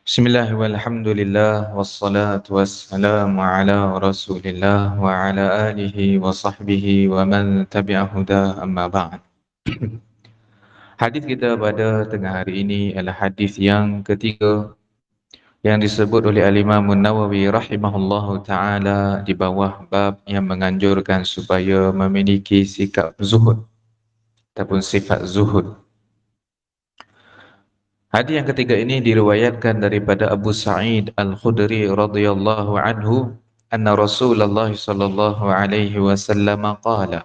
Bismillah walhamdulillah wassalatu wassalamu ala rasulillah wa ala alihi wa sahbihi wa man tabi'a huda amma ba'd. Hadis kita pada tengah hari ini adalah hadis yang ketiga yang disebut oleh Al-Imam Nawawi rahimahullahu taala di bawah bab yang menganjurkan supaya memiliki sikap zuhud ataupun sifat zuhud. Hadis yang ketiga ini diriwayatkan daripada Abu Sa'id Al-Khudri radhiyallahu anhu, anna Rasulullah sallallahu alaihi wasallam qala,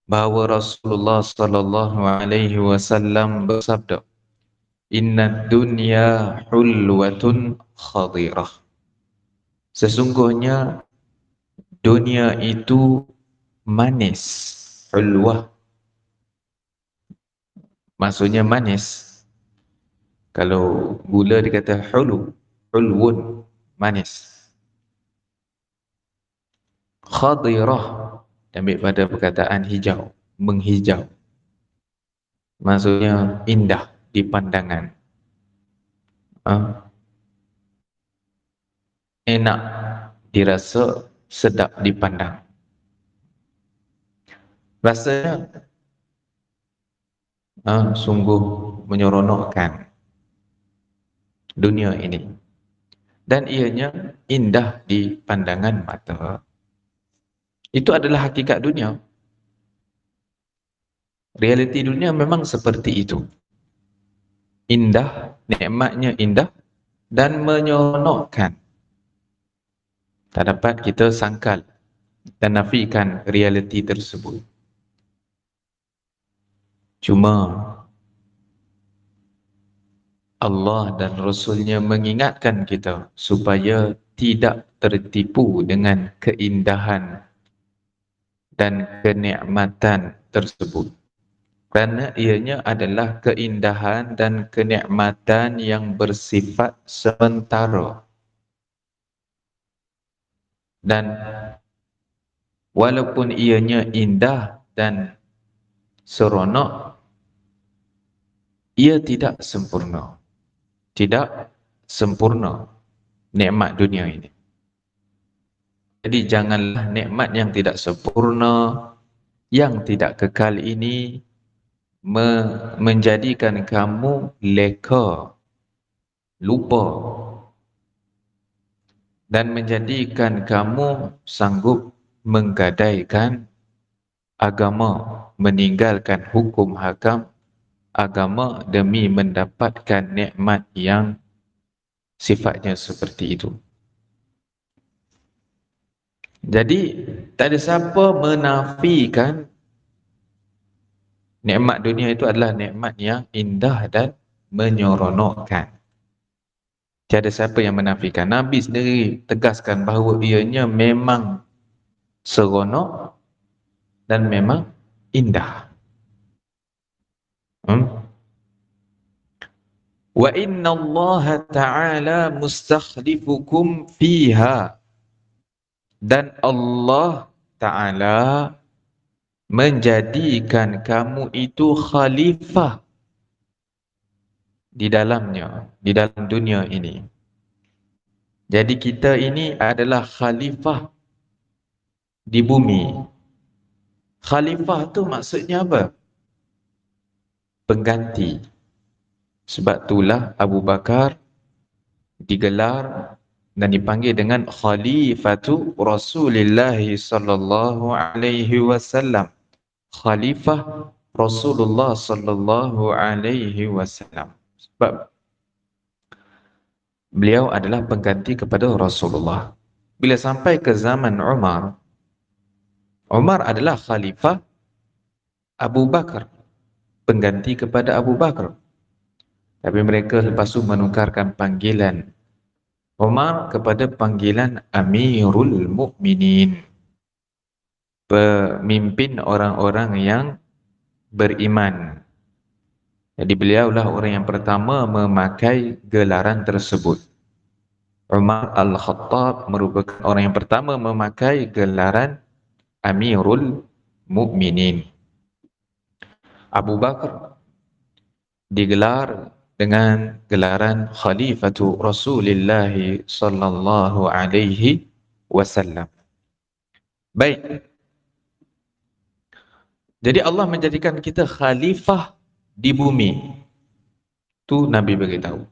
bahwa Rasulullah sallallahu alaihi wasallam bersabda, "Inna dunya hulwatun khadirah." Sesungguhnya dunia itu manis. Hulwah maksudnya manis. Kalau gula dikata hulu, hulwun, manis. Khadirah, ambil pada perkataan hijau, menghijau. Maksudnya indah di pandangan. Enak dirasa, sedap dipandang. Rasanya sungguh menyeronokkan dunia ini. Dan ianya indah di pandangan mata. Itu adalah hakikat dunia. Realiti dunia memang seperti itu. Indah, nikmatnya indah dan menyeronokkan. Tak dapat kita sangkal dan nafikan realiti tersebut. Cuma Allah dan Rasulnya mengingatkan kita supaya tidak tertipu dengan keindahan dan kenikmatan tersebut. Kerana ianya adalah keindahan dan kenikmatan yang bersifat sementara. Dan walaupun ianya indah dan seronok, ia tidak sempurna. Tidak sempurna nikmat dunia ini. Jadi janganlah nikmat yang tidak sempurna, yang tidak kekal ini menjadikan kamu leka, lupa, dan menjadikan kamu sanggup menggadaikan agama, meninggalkan hukum hakam agama demi mendapatkan nikmat yang sifatnya seperti itu. Jadi tak ada siapa menafikan nikmat dunia itu adalah nikmat yang indah dan menyeronokkan. Tiada siapa yang menafikan. Nabi sendiri tegaskan bahawa ianya memang seronok dan memang indah. Wa inna Allah ta'ala mustakhlifukum fiha. Dan Allah Ta'ala menjadikan kamu itu khalifah di dalamnya, di dalam dunia ini. Jadi kita ini adalah khalifah di bumi. Khalifah tu maksudnya apa? Pengganti. Sebab itulah Abu Bakar digelar dan dipanggil dengan Khalifatu Rasulullah sallallahu alaihi wasallam. Khalifah Rasulullah sallallahu alaihi wasallam. Sebab beliau adalah pengganti kepada Rasulullah. Bila sampai ke zaman Umar, Umar adalah khalifah Abu Bakar, pengganti kepada Abu Bakar. Tapi mereka lepas itu menukarkan panggilan Umar kepada panggilan Amirul Mukminin, pemimpin orang-orang yang beriman. Jadi beliaulah orang yang pertama memakai gelaran tersebut. Umar Al-Khattab merupakan orang yang pertama memakai gelaran Amirul Mukminin. Abu Bakar digelar dengan gelaran Khalifatu Rasulillah sallallahu alaihi wasallam. Baik. Jadi Allah menjadikan kita khalifah di bumi. Tu Nabi beritahu.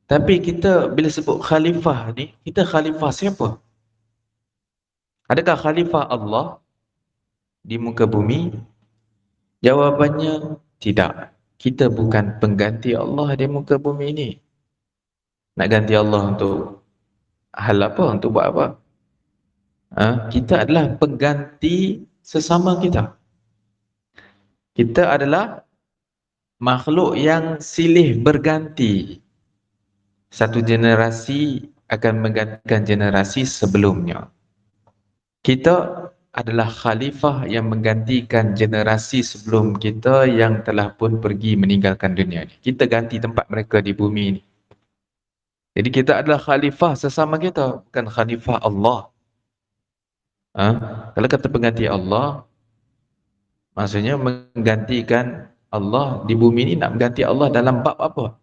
Tapi kita bila sebut khalifah ni, kita khalifah siapa? Adakah khalifah Allah di muka bumi? Jawapannya tidak. Kita bukan pengganti Allah di muka bumi ini. Nak ganti Allah untuk hal apa? Untuk buat apa? Kita adalah pengganti sesama kita. Kita adalah makhluk yang silih berganti. Satu generasi akan menggantikan generasi sebelumnya. Kita adalah khalifah yang menggantikan generasi sebelum kita yang telah pun pergi meninggalkan dunia ini. Kita ganti tempat mereka di bumi ini. Jadi kita adalah khalifah sesama kita, bukan khalifah Allah. Kalau kata pengganti Allah, maksudnya menggantikan Allah di bumi ini, nak mengganti Allah dalam bab apa?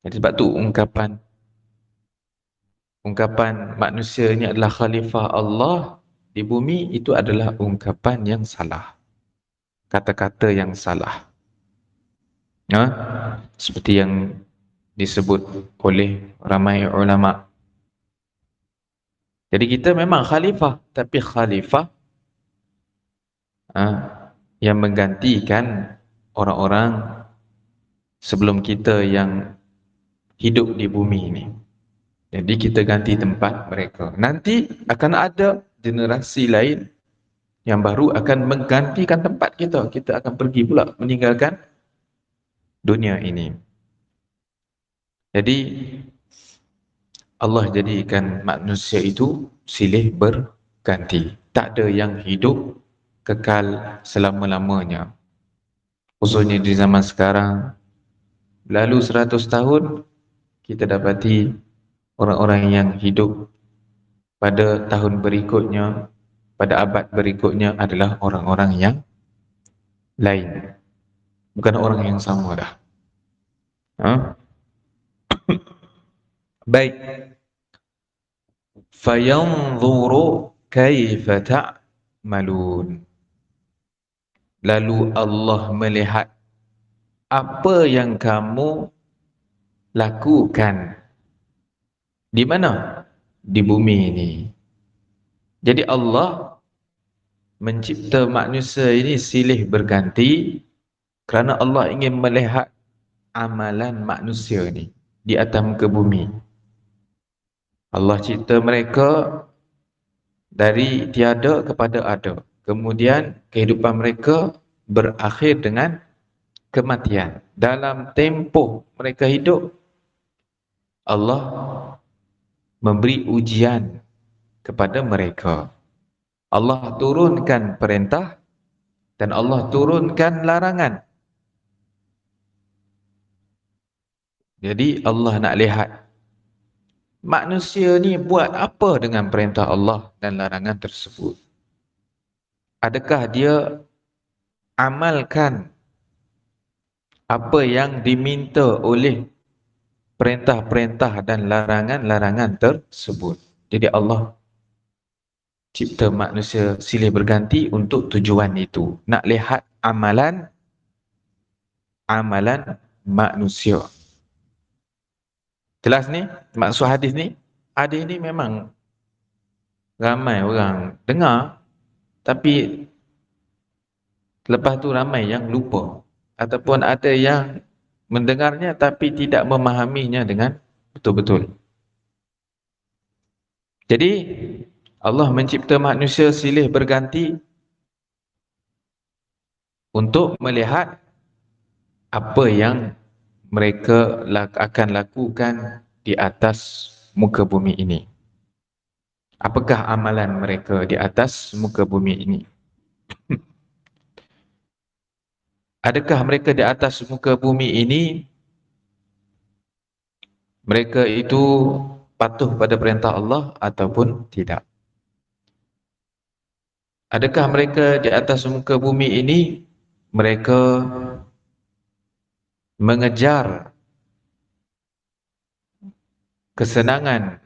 Jadi sebab tu ungkapan manusia ini adalah khalifah Allah di bumi, itu adalah ungkapan yang salah. Kata-kata yang salah. Seperti yang disebut oleh ramai ulama. Jadi kita memang khalifah, tapi khalifah yang menggantikan orang-orang sebelum kita yang hidup di bumi ini. Jadi kita ganti tempat mereka. Nanti akan ada generasi lain yang baru akan menggantikan tempat kita. Kita akan pergi pula meninggalkan dunia ini. Jadi Allah jadikan manusia itu silih berganti. Tak ada yang hidup kekal selama-lamanya. Khususnya di zaman sekarang, lalu 100 tahun, kita dapati orang-orang yang hidup pada tahun berikutnya, pada abad berikutnya adalah orang-orang yang lain. Bukan orang yang sama dah. Baik. Fayanzuru kaifa ta'malun. Lalu Allah melihat apa yang kamu lakukan. Di mana? Di bumi ini. Jadi Allah mencipta manusia ini silih berganti kerana Allah ingin melihat amalan manusia ini di atas muka bumi. Allah cipta mereka dari tiada kepada ada. Kemudian kehidupan mereka berakhir dengan kematian. Dalam tempoh mereka hidup, Allah memberi ujian kepada mereka. Allah turunkan perintah dan Allah turunkan larangan. Jadi Allah nak lihat manusia ni buat apa dengan perintah Allah dan larangan tersebut. Adakah dia amalkan apa yang diminta oleh perintah-perintah dan larangan-larangan tersebut. Jadi Allah cipta manusia silih berganti untuk tujuan itu. Nak lihat amalan manusia. Jelas ni? Maksud hadis ni? Hadis ni memang ramai orang dengar, tapi lepas tu ramai yang lupa. Ataupun ada yang mendengarnya tapi tidak memahaminya dengan betul-betul. Jadi Allah mencipta manusia silih berganti untuk melihat apa yang mereka akan lakukan di atas muka bumi ini. Apakah amalan mereka di atas muka bumi ini? Adakah mereka di atas muka bumi ini mereka itu patuh pada perintah Allah ataupun tidak? Adakah mereka di atas muka bumi ini mereka mengejar kesenangan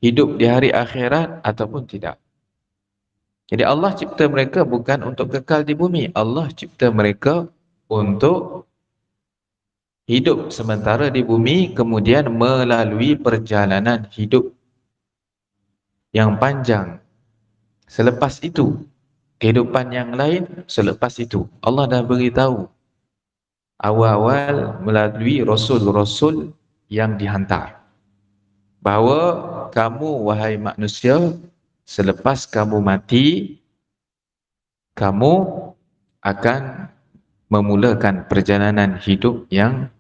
hidup di hari akhirat ataupun tidak. Jadi Allah cipta mereka bukan untuk kekal di bumi. Allah cipta mereka untuk hidup sementara di bumi, kemudian melalui perjalanan hidup yang panjang. Selepas itu, kehidupan yang lain selepas itu. Allah dah beritahu awal-awal melalui rasul-rasul yang dihantar, bahawa kamu wahai manusia, selepas kamu mati, kamu akan memulakan perjalanan hidup yang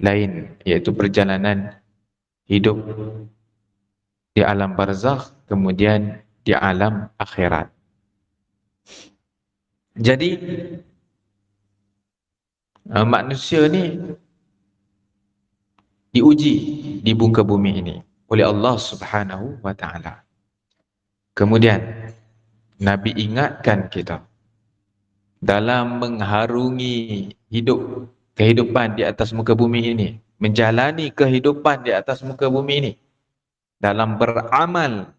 lain, iaitu perjalanan hidup di alam barzakh, kemudian di alam akhirat. Jadi manusia ni diuji di muka bumi ini oleh Allah Subhanahu wa taala. Kemudian Nabi ingatkan kita dalam mengharungi hidup, kehidupan di atas muka bumi ini, menjalani kehidupan di atas muka bumi ini, dalam beramal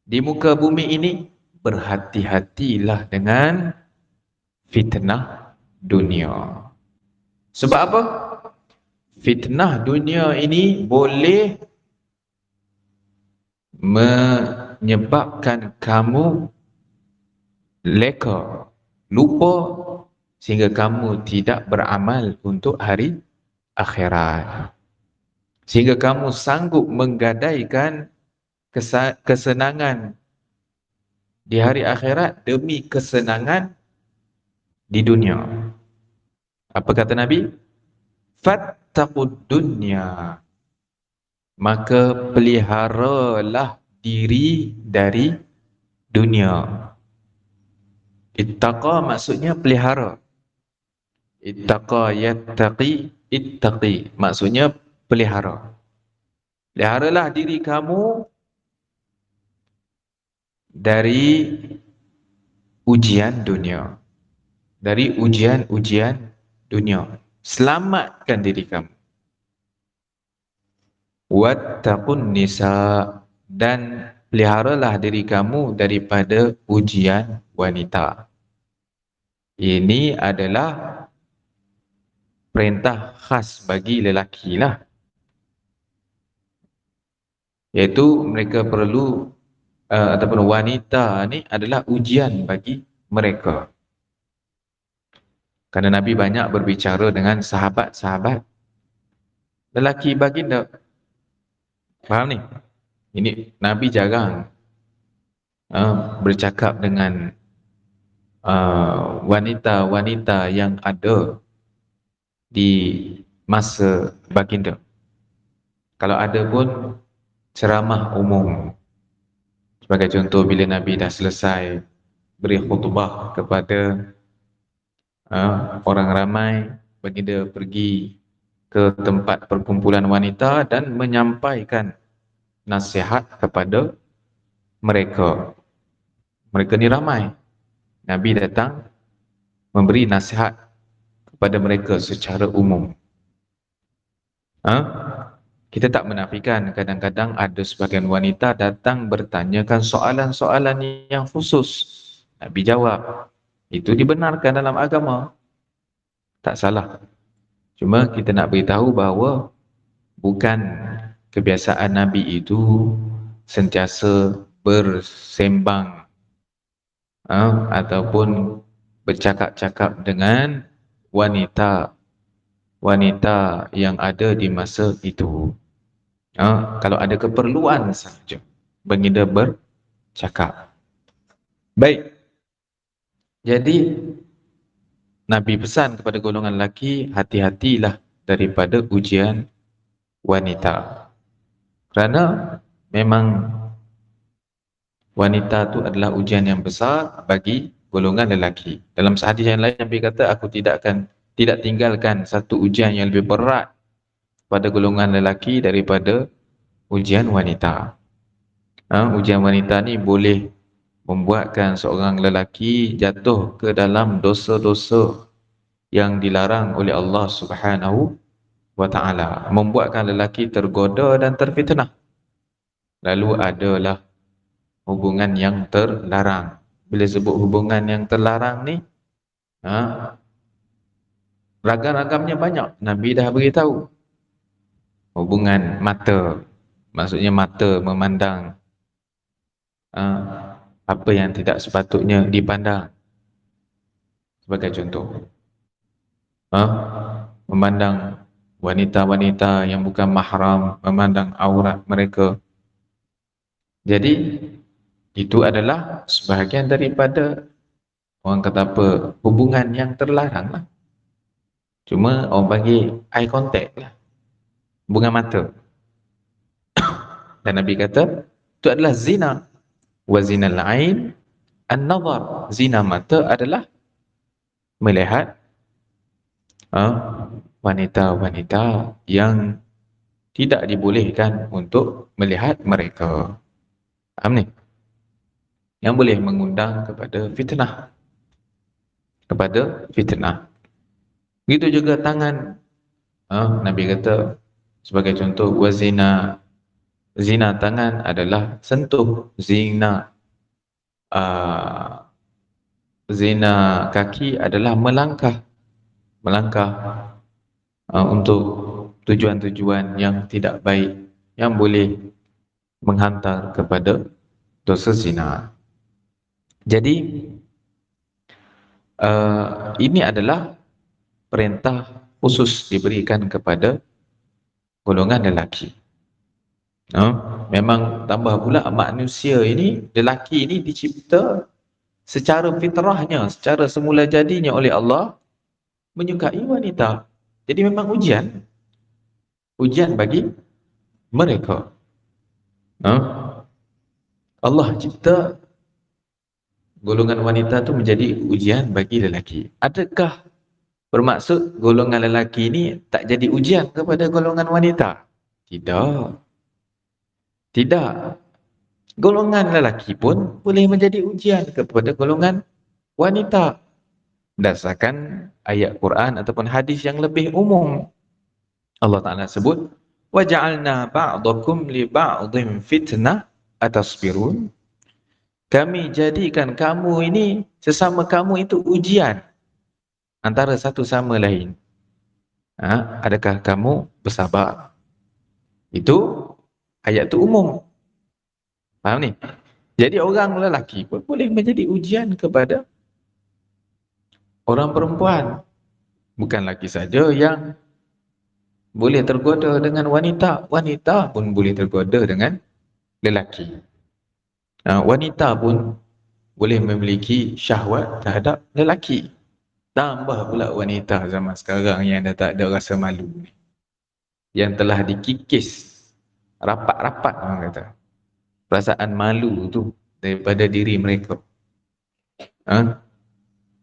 di muka bumi ini, berhati-hatilah dengan fitnah dunia. Sebab apa? Fitnah dunia ini boleh menyebabkan kamu leka, lupa, sehingga kamu tidak beramal untuk hari akhirat. Sehingga kamu sanggup menggadaikan kesenangan di hari akhirat demi kesenangan di dunia. Apa kata Nabi? Fattaqud dunya. Maka peliharalah diri dari dunia. Ittaqa maksudnya pelihara. Ittaqa yattaqi, ittaqi maksudnya pelihara. Peliharalah diri kamu dari ujian dunia. Dari ujian-ujian dunia. Selamatkan diri kamu. Wattaqun nisa, dan peliharalah diri kamu daripada ujian wanita. Ini adalah perintah khas bagi lelaki lah. Iaitu mereka perlu ataupun wanita ni adalah ujian bagi mereka. Kerana Nabi banyak berbicara dengan sahabat-sahabat lelaki baginda. Faham ni? Ini Nabi jarang bercakap dengan wanita-wanita yang ada di masa baginda. Kalau ada pun ceramah umum. Sebagai contoh, bila Nabi dah selesai beri khutbah kepada orang ramai, baginda pergi ke tempat perkumpulan wanita dan menyampaikan nasihat kepada mereka. Mereka ni ramai. Nabi datang memberi nasihat kepada mereka secara umum. Kita tak menafikan kadang-kadang ada sebahagian wanita datang bertanyakan soalan-soalan yang khusus. Nabi jawab. Itu dibenarkan dalam agama. Tak salah. Cuma kita nak beritahu bahawa bukan kebiasaan Nabi itu sentiasa bersembang ataupun bercakap-cakap dengan wanita yang ada di masa itu. Kalau ada keperluan sahaja baginda bercakap. Baik. Jadi Nabi pesan kepada golongan lelaki, hati-hatilah daripada ujian wanita. Kerana memang wanita itu adalah ujian yang besar bagi golongan lelaki. Dalam hadis yang lain Nabi kata, aku tidak tinggalkan satu ujian yang lebih berat pada golongan lelaki daripada ujian wanita. Ujian wanita ni boleh membuatkan seorang lelaki jatuh ke dalam dosa-dosa yang dilarang oleh Allah Subhanahu wa ta'ala, membuatkan lelaki tergoda dan terfitnah. Lalu adalah hubungan yang terlarang. Bila sebut hubungan yang terlarang ni, ragam-ragamnya banyak. Nabi dah beritahu. Hubungan mata, maksudnya mata memandang apa yang tidak sepatutnya dipandang. Sebagai contoh, memandang wanita-wanita yang bukan mahram, memandang aurat mereka. Jadi itu adalah sebahagian daripada, orang kata apa, hubungan yang terlarang lah. Cuma orang panggil eye contact lah, hubungan mata. Dan Nabi kata itu adalah zina. Wa zinal ain an-nazar. Zina mata adalah melihat wanita-wanita yang tidak dibolehkan untuk melihat mereka. Faham ni? Yang boleh mengundang kepada fitnah. Begitu juga tangan. Nabi kata sebagai contoh, wazina, zina tangan adalah sentuh. Zina kaki adalah melangkah untuk tujuan-tujuan yang tidak baik, yang boleh menghantar kepada dosa zina. Jadi ini adalah perintah khusus diberikan kepada golongan lelaki. Memang tambah pula manusia ini, lelaki ini dicipta secara fitrahnya, secara semula jadinya oleh Allah menyukai wanita. Jadi memang ujian bagi mereka. Allah cipta golongan wanita tu menjadi ujian bagi lelaki. Adakah bermaksud golongan lelaki ini tak jadi ujian kepada golongan wanita? Tidak. Golongan lelaki pun boleh menjadi ujian kepada golongan wanita. Berdasarkan ayat Quran ataupun hadis yang lebih umum. Allah Ta'ala sebut, وَجَعَلْنَا بَعْضَكُمْ لِبَعْضٍ فِتْنَةً أَتَصْبِرُونَ. Kami jadikan kamu ini, sesama kamu itu ujian antara satu sama lain. Adakah kamu bersabar? Itu ayat itu umum. Faham ni? Jadi orang lelaki pun boleh menjadi ujian kepada orang perempuan. Bukan lagi saja yang boleh tergoda dengan wanita. Wanita pun boleh tergoda dengan lelaki. Wanita pun boleh memiliki syahwat terhadap lelaki. Tambah pula wanita zaman sekarang yang dah tak ada rasa malu ni, yang telah dikikis rapat-rapat, orang kata, perasaan malu tu daripada diri mereka.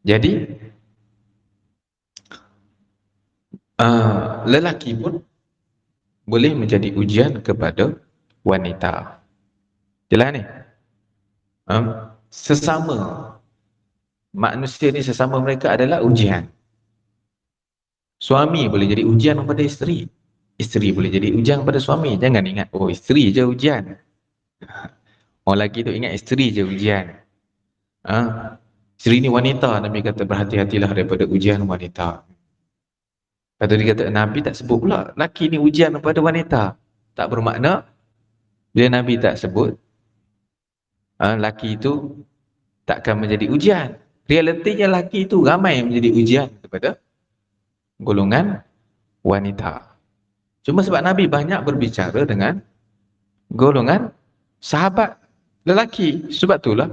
Jadi lelaki pun boleh menjadi ujian kepada wanita. Jelas ni? Sesama manusia ni, sesama mereka adalah ujian. Suami boleh jadi ujian kepada isteri. Isteri boleh jadi ujian kepada suami. Jangan ingat, oh isteri je ujian. Orang lelaki tu ingat isteri je ujian. Isteri ni wanita, Nabi kata berhati-hatilah daripada ujian wanita. Lepas tu dia kata, Nabi tak sebut pula lelaki ni ujian kepada wanita. Tak bermakna bila Nabi tak sebut, lelaki itu takkan menjadi ujian. Realitinya lelaki itu ramai yang menjadi ujian kepada golongan wanita. Cuma sebab Nabi banyak berbicara dengan golongan sahabat lelaki, sebab itulah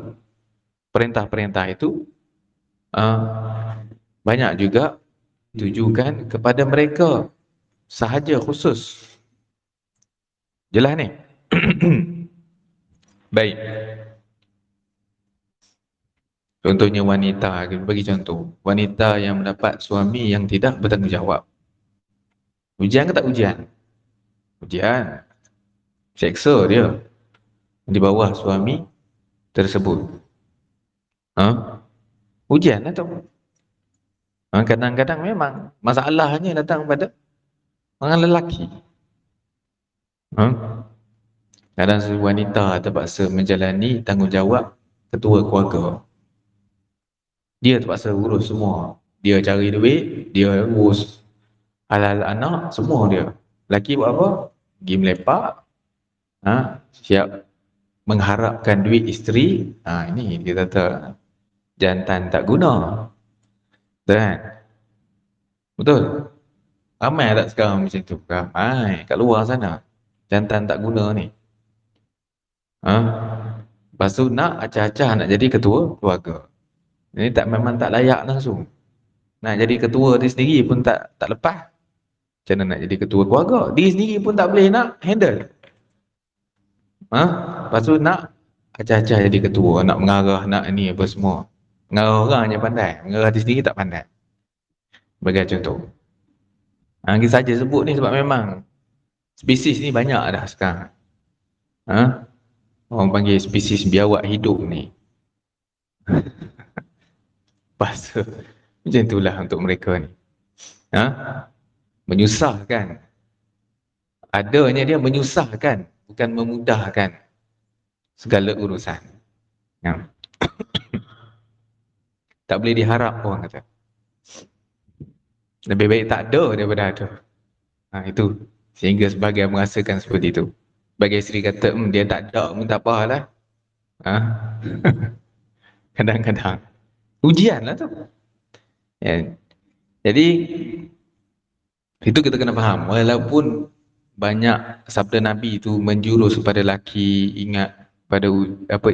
perintah-perintah itu banyak juga ditujukan kepada mereka sahaja khusus. Jelas ni? Baik. Contohnya wanita, bagi contoh, wanita yang mendapat suami yang tidak bertanggungjawab. Ujian ke tak ujian? Ujian. Seksa dia di bawah suami tersebut. Ujian atau? Kadang-kadang memang masalahnya datang pada orang lelaki. Ha? Kadang wanita terpaksa menjalani tanggungjawab ketua keluarga. Dia terpaksa urus semua. Dia cari duit, dia urus hal-hal anak, semua dia. Lelaki buat apa? Pergi melepak, siap mengharapkan duit isteri. Ini dia kata jantan tak guna. Betul kan? Betul? Ramai tak sekarang macam tu? Ramai kat luar sana. Jantan tak guna ni. Ha? Lepas tu nak acah-acah nak jadi ketua keluarga. Ini memang tak layak langsung. Nak jadi ketua dia sendiri pun tak lepas. Macam mana nak jadi ketua keluarga? Dia sendiri pun tak boleh nak handle. Lepas tu nak acah-acah jadi ketua, nak mengarah, nak ni apa semua. Mengarah orang je pandai, mengarah dia sendiri tak pandai. Sebagai contoh. Kita saja sebut ni sebab memang spesies ni banyak dah sekarang. Orang panggil spesies biawak hidup ni. Bahasa macam itulah untuk mereka ni. Menyusahkan. Adanya dia menyusahkan, bukan memudahkan segala urusan. Tak boleh diharap orang kata. Lebih baik tak ada daripada ada. Itu. Sehingga sebagian merasakan seperti itu. Bagi isteri kata, dia tak ada pun tak apalah. Kadang-kadang. Ujian lah tu. Jadi, itu kita kena faham. Walaupun banyak sabda Nabi itu menjurus kepada lelaki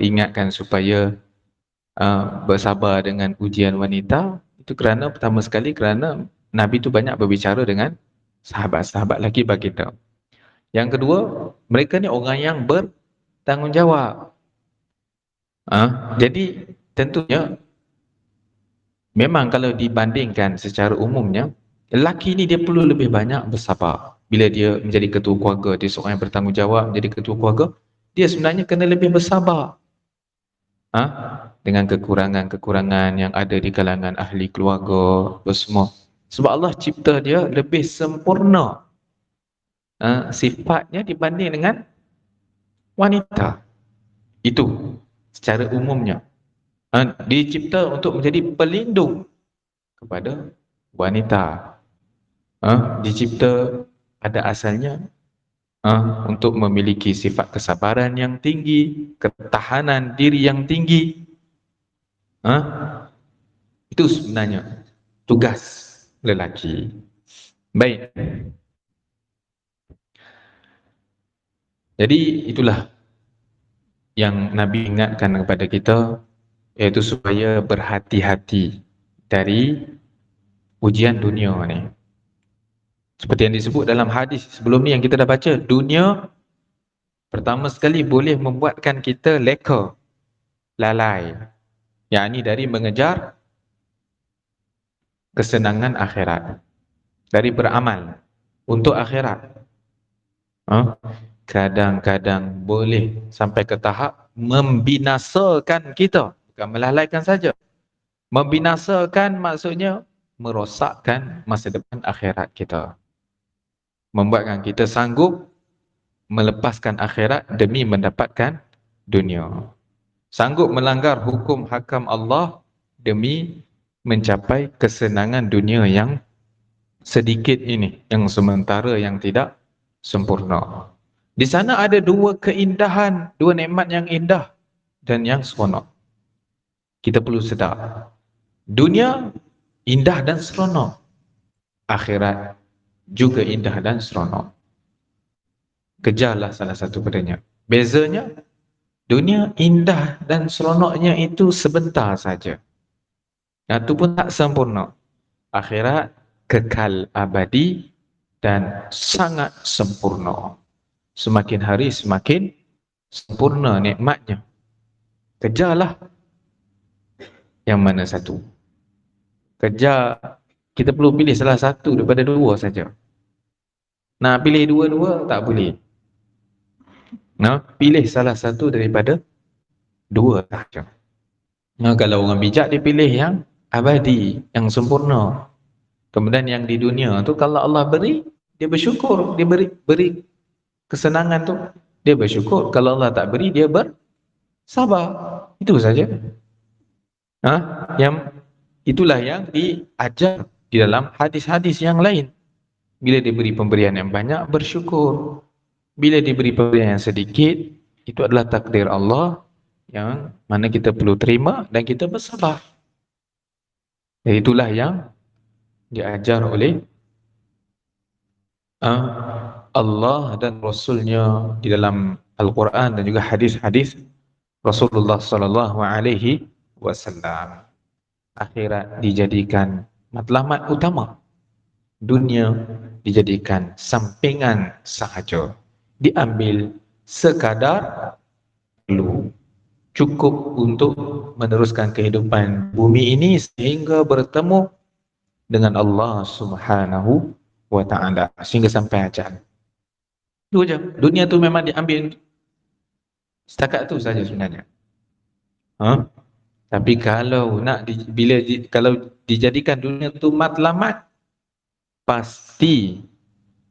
ingatkan supaya bersabar dengan ujian wanita, itu kerana pertama sekali kerana Nabi itu banyak berbicara dengan sahabat-sahabat lelaki baginda. Yang kedua, mereka ni orang yang bertanggungjawab. Jadi tentunya memang kalau dibandingkan secara umumnya, lelaki ni dia perlu lebih banyak bersabar. Bila dia menjadi ketua keluarga, dia seorang yang bertanggungjawab menjadi ketua keluarga, dia sebenarnya kena lebih bersabar. Dengan kekurangan-kekurangan yang ada di kalangan ahli keluarga, semua. Sebab Allah cipta dia lebih sempurna sifatnya dibanding dengan wanita. Itu secara umumnya. Dicipta untuk menjadi pelindung kepada wanita. Dicipta pada asalnya untuk memiliki sifat kesabaran yang tinggi, ketahanan diri yang tinggi. Itu sebenarnya tugas lelaki. Baik. Jadi itulah yang Nabi ingatkan kepada kita, iaitu supaya berhati-hati dari ujian dunia ni. Seperti yang disebut dalam hadis sebelum ni yang kita dah baca, dunia pertama sekali boleh membuatkan kita leka, lalai. Yakni dari mengejar kesenangan akhirat, dari beramal untuk akhirat. Kadang-kadang boleh sampai ke tahap membinasakan kita, bukan melalaikan saja. Membinasakan maksudnya merosakkan masa depan akhirat kita. Membuatkan kita sanggup melepaskan akhirat demi mendapatkan dunia. Sanggup melanggar hukum hakam Allah demi mencapai kesenangan dunia yang sedikit ini, yang sementara, yang tidak sempurna. Di sana ada dua keindahan, dua nikmat yang indah dan yang seronok. Kita perlu sedar. Dunia indah dan seronok. Akhirat juga indah dan seronok. Kejarlah salah satu padanya. Bezanya, dunia indah dan seronoknya itu sebentar saja. Itu pun tak sempurna. Akhirat kekal abadi dan sangat sempurna. Semakin hari semakin sempurna nikmatnya. Kejarlah yang mana satu. Kejar, kita perlu pilih salah satu daripada dua saja. Nak pilih dua-dua tak boleh. Pilih salah satu daripada dua saja. Kalau orang bijak dia pilih yang abadi, yang sempurna. Kemudian yang di dunia tu kalau Allah beri, dia bersyukur, dia beri kesenangan tu, dia bersyukur. Kalau Allah tak beri, dia bersabar. Itu saja. Ha? Yang itulah yang diajar di dalam hadis-hadis yang lain. Bila diberi pemberian yang banyak, bersyukur. Bila diberi pemberian yang sedikit, itu adalah takdir Allah yang mana kita perlu terima dan kita bersabar. Dan itulah yang diajar oleh Allah dan Rasulnya di dalam Al-Quran dan juga hadis-hadis Rasulullah sallallahu alaihi wasallam. Akhirat dijadikan matlamat utama, dunia dijadikan sampingan sahaja, diambil sekadar perlu, cukup untuk meneruskan kehidupan bumi ini sehingga bertemu dengan Allah Subhanahu wa ta'ala, sehingga sampai ajal. Itu je. Dunia tu memang diambil setakat tu saja sebenarnya. Tapi kalau kalau dijadikan dunia tu matlamat, pasti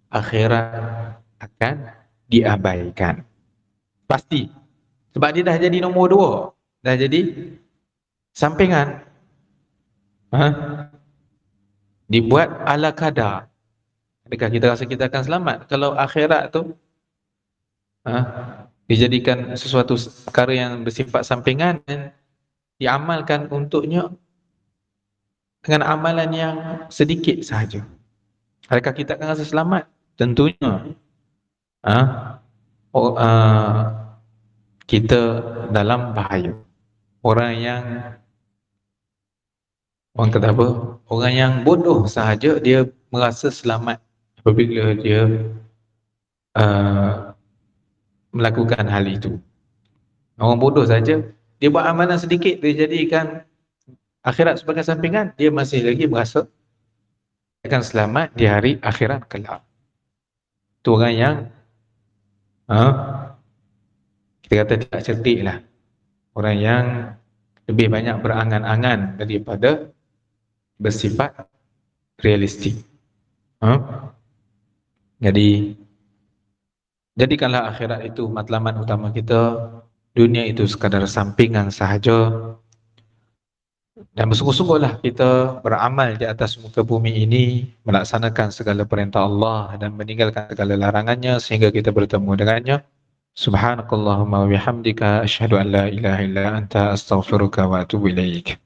akhirat akan diabaikan. Pasti. Sebab dia dah jadi nombor 2, dah jadi sampingan. Dibuat ala kadar. Adakah kita rasa kita akan selamat kalau akhirat tu dijadikan sesuatu perkara yang bersifat sampingan dan diamalkan untuknya dengan amalan yang sedikit sahaja? Adakah kita akan rasa selamat? Tentunya kita dalam bahaya. Orang kata apa? Orang yang bodoh sahaja dia merasa selamat apabila dia melakukan hal itu. Orang bodoh saja, dia buat amalan sedikit, dia jadikan akhirat sebagai sampingan, dia masih lagi merasa akan selamat di hari akhirat kelak. Itu orang yang kita kata tidak cerdik lah. Orang yang lebih banyak berangan-angan daripada bersifat realistik. Jadi jadikanlah akhirat itu matlamat utama kita, dunia itu sekadar sampingan sahaja, dan bersungguh-sungguhlah kita beramal di atas muka bumi ini, melaksanakan segala perintah Allah dan meninggalkan segala larangannya sehingga kita bertemu dengannya. Subhanakallahumma wa bihamdika asyhadu an la ilaha illa anta astaghfiruka wa atubu ilaik.